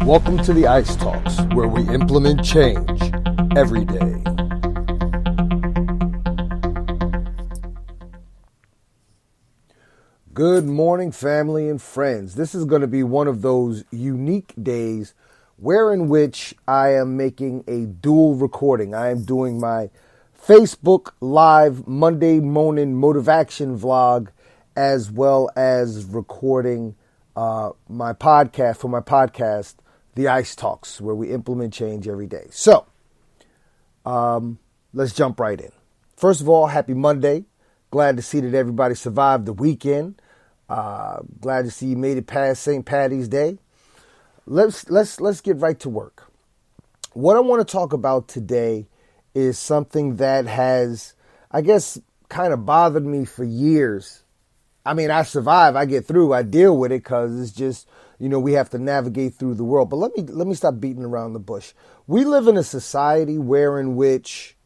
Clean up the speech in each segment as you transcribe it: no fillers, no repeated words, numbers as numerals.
Welcome to the Ice Talks, where we implement change every day. Good morning, family and friends. This is going to be one of those unique days wherein which I am making a dual recording. I am doing my Facebook Live Monday morning motivation vlog as well as recording my podcast, The Ice Talks, where we implement change every day. So, let's jump right in. First of all, happy Monday. Glad to see that everybody survived the weekend. Glad to see you made it past St. Patty's Day. Let's get right to work. What I want to talk about today is something that has, I guess, kind of bothered me for years. I mean, I survive, I get through, I deal with it because it's just, we have to navigate through the world. But let me stop beating around the bush. We live in a society wherein which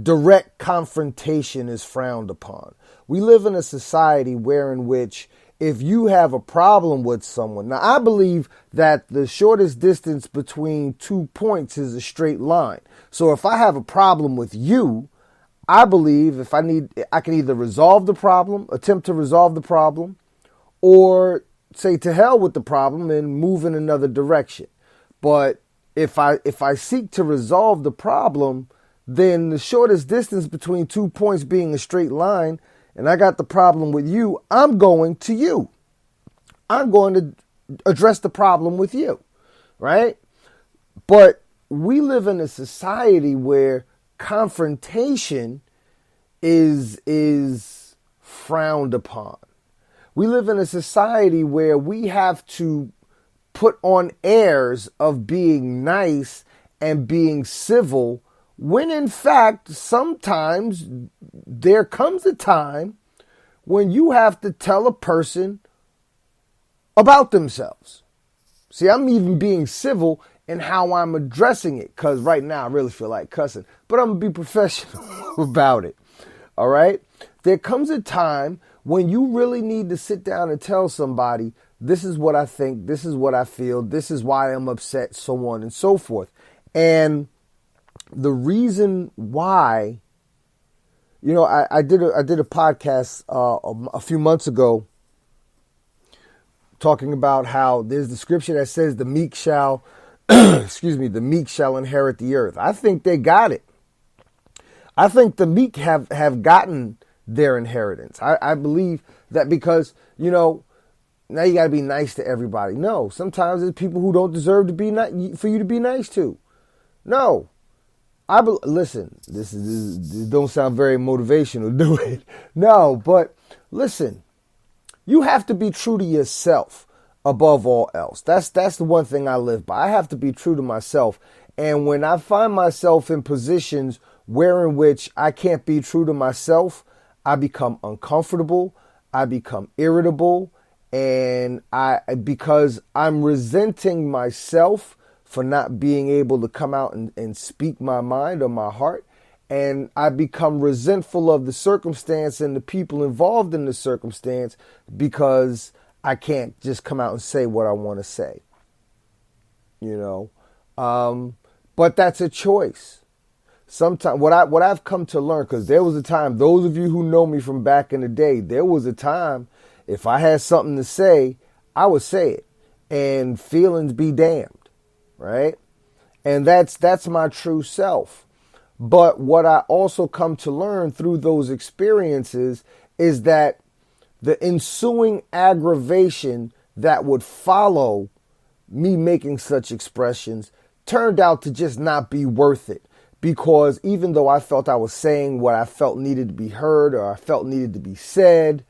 direct confrontation is frowned upon. We live in a society wherein which if you have a problem with someone, now I believe that the shortest distance between 2 points is a straight line. So if I have a problem with you, I believe I can either resolve the problem, attempt to resolve the problem, or say to hell with the problem and move in another direction. But if I seek to resolve the problem, then the shortest distance between 2 points being a straight line, and I got the problem with you, I'm going to you. I'm going to address the problem with you, right? But we live in a society where confrontation is frowned upon. We live in a society where we have to put on airs of being nice and being civil, when in fact, sometimes there comes a time when you have to tell a person about themselves. See, I'm even being civil in how I'm addressing it, because right now I really feel like cussing, but I'm going to be professional about it. All right? There comes a time when you really need to sit down and tell somebody, this is what I think, this is what I feel, this is why I'm upset, so on and so forth. And the reason why, I did a podcast a few months ago talking about how there's the scripture that says the meek shall, the meek shall inherit the earth. I think they got it. I think the meek have gotten their inheritance. I believe that because, now you got to be nice to everybody. No, sometimes there's people who don't deserve to be for you to be nice to. No. Listen, this don't sound very motivational, do it? No, but listen, you have to be true to yourself above all else. That's the one thing I live by. I have to be true to myself. And when I find myself in positions wherein which I can't be true to myself, I become uncomfortable, I become irritable, and because I'm resenting myself for not being able to come out and speak my mind or my heart. And I become resentful of the circumstance and the people involved in the circumstance because I can't just come out and say what I want to say. But that's a choice. Sometimes what I've come to learn, because there was a time, those of you who know me from back in the day, there was a time if I had something to say, I would say it, and feelings be damned. Right? And that's my true self. But what I also come to learn through those experiences is that the ensuing aggravation that would follow me making such expressions turned out to just not be worth it. Because even though I felt I was saying what I felt needed to be heard or I felt needed to be said,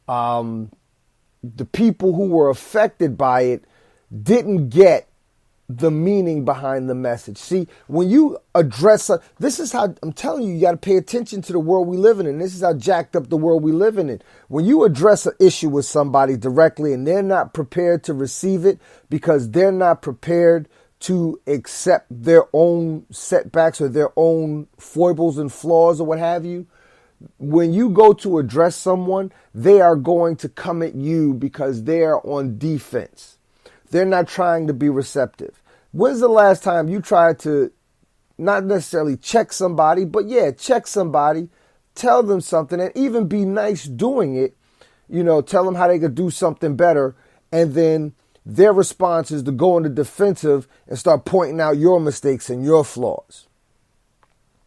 the people who were affected by it didn't get the meaning behind the message. See, when you address, this is how, I'm telling you, you got to pay attention to the world we live in. This is how jacked up the world we live in. When you address an issue with somebody directly and they're not prepared to receive it because they're not prepared to accept their own setbacks or their own foibles and flaws or what have you, when you go to address someone, they are going to come at you because they are on defense. they're not trying to be receptive. When's the last time you tried to not necessarily check somebody, but yeah, check somebody, tell them something, and even be nice doing it, tell them how they could do something better, and then their response is to go on the defensive and start pointing out your mistakes and your flaws.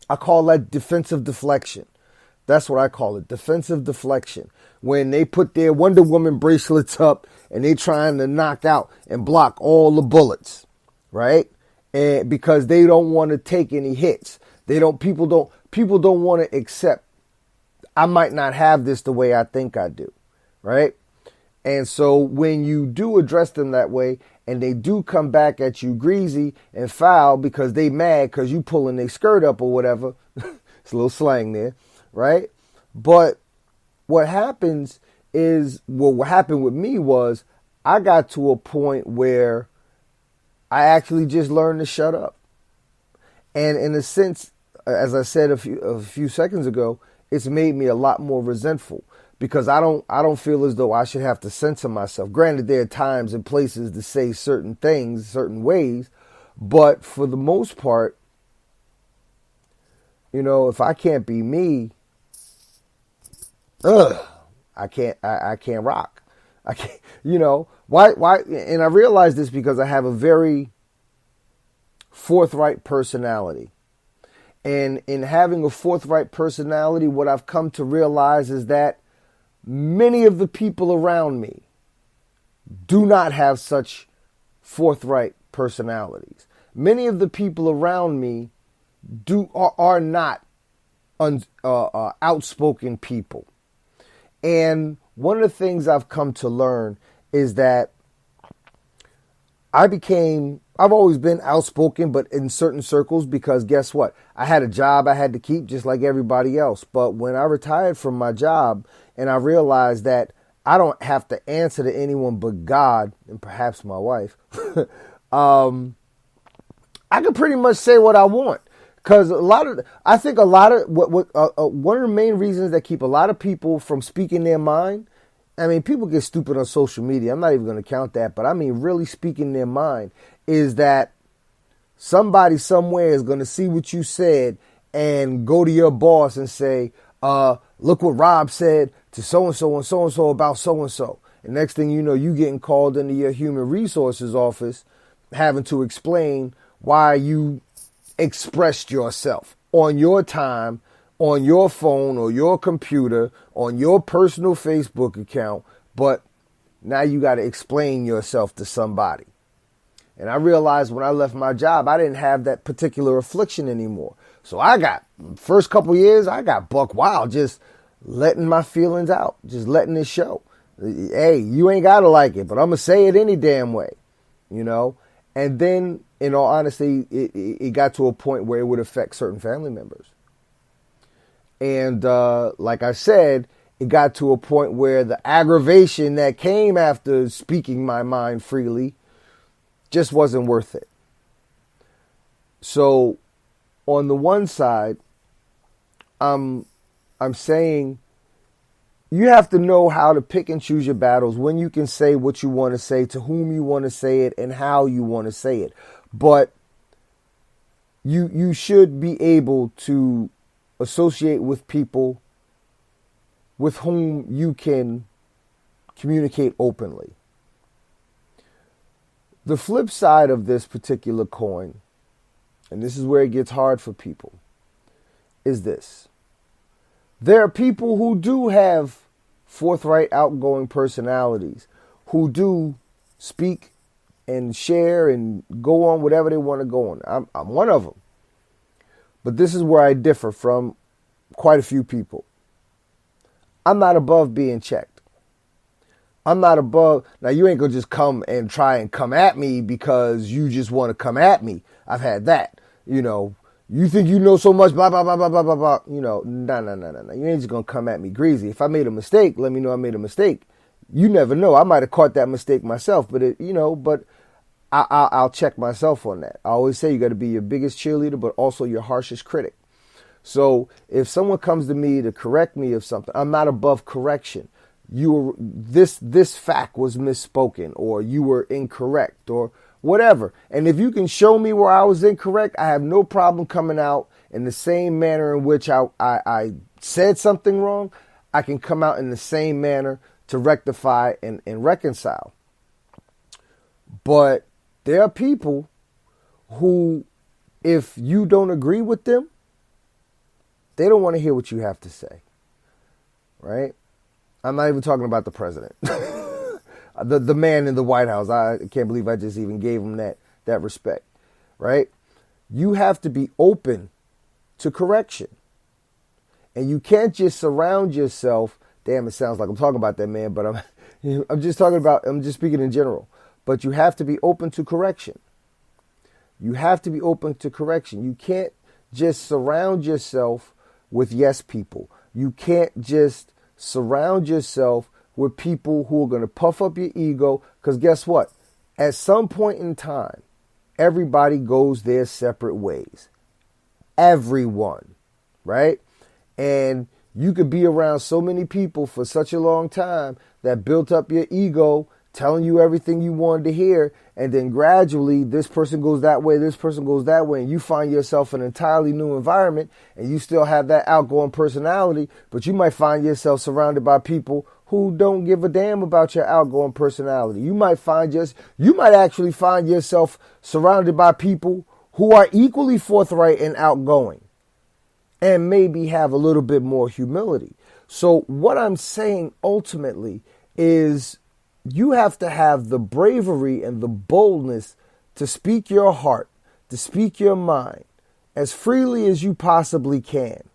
I call that defensive deflection. That's what I call it, defensive deflection. When they put their Wonder Woman bracelets up and they trying to knock out and block all the bullets, right? And because they don't want to take any hits. People don't want to accept, I might not have this the way I think I do, right? And so when you do address them that way and they do come back at you greasy and foul because they mad because you pulling their skirt up or whatever, it's a little slang there, right? But what happens is, what happened with me was I got to a point where I actually just learned to shut up. And in a sense, as I said a few seconds ago, it's made me a lot more resentful because I don't feel as though I should have to censor myself. Granted, there are times and places to say certain things, certain ways, but for the most part, if I can't be me, I can't rock. I can't, why? And I realize this because I have a very forthright personality. And in having a forthright personality, what I've come to realize is that many of the people around me do not have such forthright personalities. Many of the people around me are not outspoken people. And one of the things I've come to learn is that I've always been outspoken, but in certain circles, because guess what? I had a job I had to keep just like everybody else. But when I retired from my job and I realized that I don't have to answer to anyone but God and perhaps my wife, I can pretty much say what I want. Because I think one of the main reasons that keep a lot of people from speaking their mind, I mean, people get stupid on social media. I'm not even going to count that. But I mean, really speaking their mind is that somebody somewhere is going to see what you said and go to your boss and say, look what Rob said to so-and-so and so-and-so about so-and-so. And next thing you know, you getting called into your human resources office having to explain why you expressed yourself on your time, on your phone or your computer, on your personal Facebook account, but now you got to explain yourself to somebody. And I realized when I left my job, I didn't have that particular affliction anymore. So first couple years, I got buck wild, just letting my feelings out, just letting it show. Hey, you ain't got to like it, but I'm going to say it any damn way, And then, in all honesty, it got to a point where it would affect certain family members. And like I said, it got to a point where the aggravation that came after speaking my mind freely just wasn't worth it. So on the one side, I'm saying you have to know how to pick and choose your battles, when you can say what you want to say, to whom you want to say it, and how you want to say it. But you should be able to associate with people with whom you can communicate openly. The flip side of this particular coin, and this is where it gets hard for people, is this. There are people who do have forthright, outgoing personalities, who do speak and share and go on whatever they want to go on. I'm one of them. But this is where I differ from quite a few people. I'm not above being checked. I'm not above. Now, you ain't going to just come and try and come at me because you just want to come at me. I've had that. You think you know so much, blah, blah, blah, blah, blah, blah, blah. No. You ain't just going to come at me greasy. If I made a mistake, let me know I made a mistake. You never know. I might have caught that mistake myself, but I'll check myself on that. I always say you got to be your biggest cheerleader, but also your harshest critic. So if someone comes to me to correct me of something, I'm not above correction. this fact was misspoken, or you were incorrect, or whatever. And if you can show me where I was incorrect, I have no problem coming out in the same manner in which I said something wrong. I can come out in the same manner to rectify and reconcile. But there are people who, if you don't agree with them, they don't want to hear what you have to say, right? I'm not even talking about the president, the man in the White House. I can't believe I just even gave him that respect, right? You have to be open to correction. And you can't just surround yourself. Damn, it sounds like I'm talking about that man, but I'm just speaking in general. But you have to be open to correction. You have to be open to correction. You can't just surround yourself with yes people. You can't just surround yourself with people who are going to puff up your ego. Because guess what? At some point in time, everybody goes their separate ways. Everyone, right? And you could be around so many people for such a long time that built up your ego, telling you everything you wanted to hear. And then gradually this person goes that way, this person goes that way, and you find yourself in an entirely new environment, and you still have that outgoing personality, but you might find yourself surrounded by people who don't give a damn about your outgoing personality. You might actually find yourself surrounded by people who are equally forthright and outgoing, and maybe have a little bit more humility. So what I'm saying ultimately is, you have to have the bravery and the boldness to speak your heart, to speak your mind as freely as you possibly can,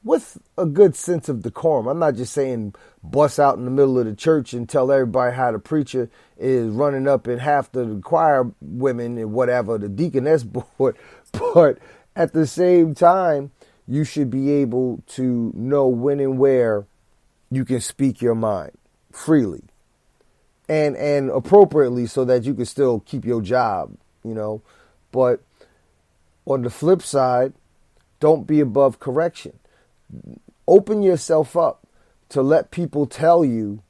with a good sense of decorum. I'm not just saying bust out in the middle of the church and tell everybody how the preacher is running up in half the choir women and whatever, the deaconess board. But at the same time, you should be able to know when and where you can speak your mind freely and appropriately, so that you can still keep your job, But on the flip side, don't be above correction. Open yourself up to let people tell you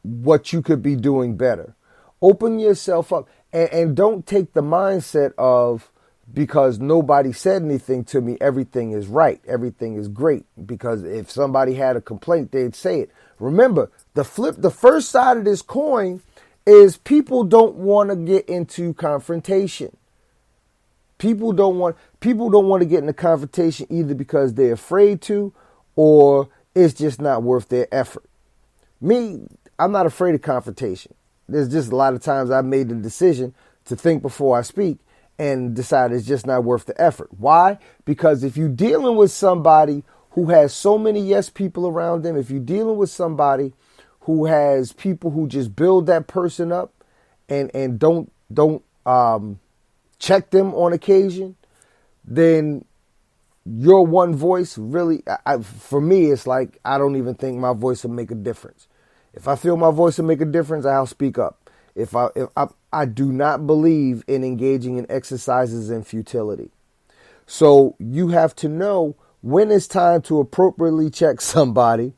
what you could be doing better. Open yourself up, and don't take the mindset of, because nobody said anything to me, everything is right, everything is great. Because if somebody had a complaint, they'd say it. Remember, the first side of this coin is people don't want to get into confrontation. People don't want to get into confrontation either because they're afraid to, or it's just not worth their effort. Me, I'm not afraid of confrontation. There's just a lot of times I've made the decision to think before I speak and decide it's just not worth the effort. Why? Because if you're dealing with somebody who has so many yes people around them, if you're dealing with somebody who has people who just build that person up and don't check them on occasion, then your one voice really, for me, it's like I don't even think my voice will make a difference. If I feel my voice will make a difference, I'll speak up. If I do not believe in engaging in exercises in futility. So you have to know when it's time to appropriately check somebody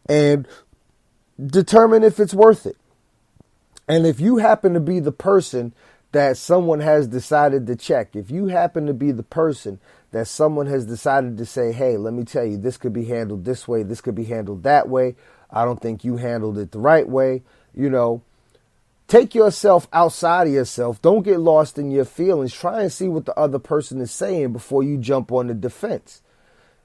and determine if it's worth it. And if you happen to be the person that someone has decided to check, if you happen to be the person that someone has decided to say, hey, let me tell you, this could be handled this way, this could be handled that way, I don't think you handled it the right way, take yourself outside of yourself. Don't get lost in your feelings. Try and see what the other person is saying before you jump on the defense.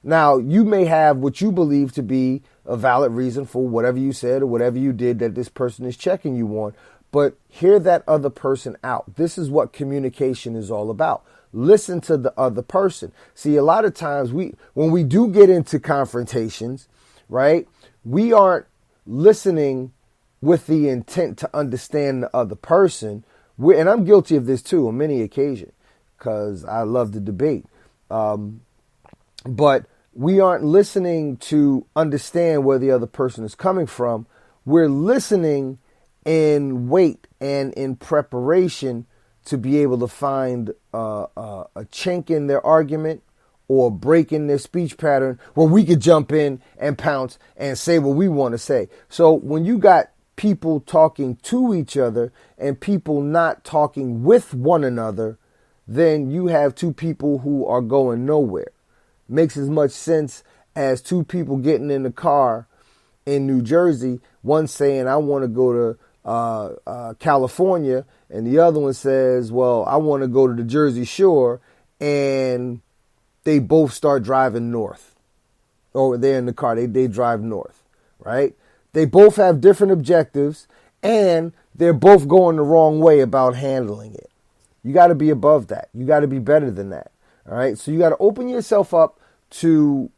Now, you may have what you believe to be a valid reason for whatever you said or whatever you did that this person is checking you on, but hear that other person out. This is what communication is all about. Listen to the other person. See, a lot of times when we do get into confrontations, right, we aren't listening with the intent to understand the other person. And I'm guilty of this too on many occasions because I love to debate. But we aren't listening to understand where the other person is coming from. We're listening in wait and in preparation to be able to find a chink in their argument or breaking their speech pattern where we could jump in and pounce and say what we want to say. So when you got people talking to each other and people not talking with one another, then you have two people who are going nowhere. Makes as much sense as two people getting in the car in New Jersey, one saying, I want to go to California, and the other one says, well, I want to go to the Jersey Shore, and they both start driving north. Or they're in the car, they drive north, right? They both have different objectives, and they're both going the wrong way about handling it. You got to be above that. You got to be better than that, all right? So you got to open yourself up to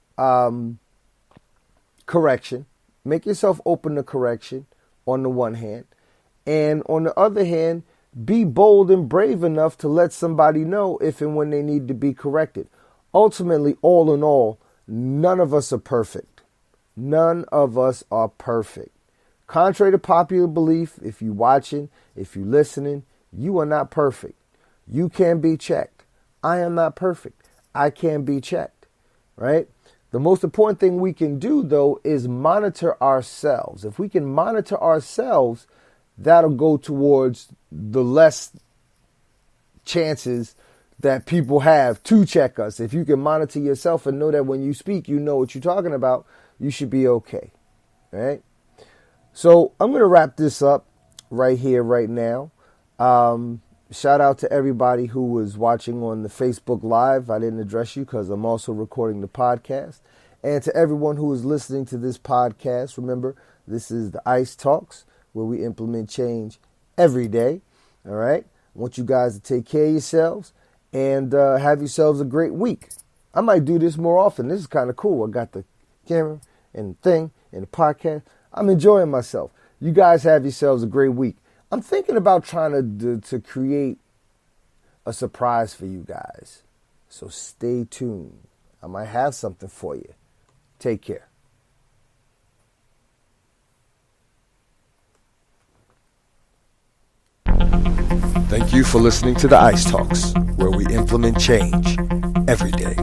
correction. Make yourself open to correction on the one hand. And on the other hand, be bold and brave enough to let somebody know if and when they need to be corrected. Ultimately, all in all, none of us are perfect. None of us are perfect. Contrary to popular belief, if you're watching, if you're listening, you are not perfect. You can be checked. I am not perfect. I can be checked, right? The most important thing we can do, though, is monitor ourselves. If we can monitor ourselves, that'll go towards the less chances that people have to check us. If you can monitor yourself and know that when you speak, you know what you're talking about, you should be okay, right? So I'm going to wrap this up right here, right now. Shout out to everybody who was watching on the Facebook Live. I didn't address you because I'm also recording the podcast. And to everyone who is listening to this podcast, remember, this is the ICE Talks, where we implement change every day. All right? I want you guys to take care of yourselves and have yourselves a great week. I might do this more often. This is kind of cool. I got the camera and the thing and the podcast. I'm enjoying myself. You guys have yourselves a great week. I'm thinking about trying to create a surprise for you guys. So stay tuned. I might have something for you. Take care. Thank you for listening to the ICE Talks, where we implement change every day.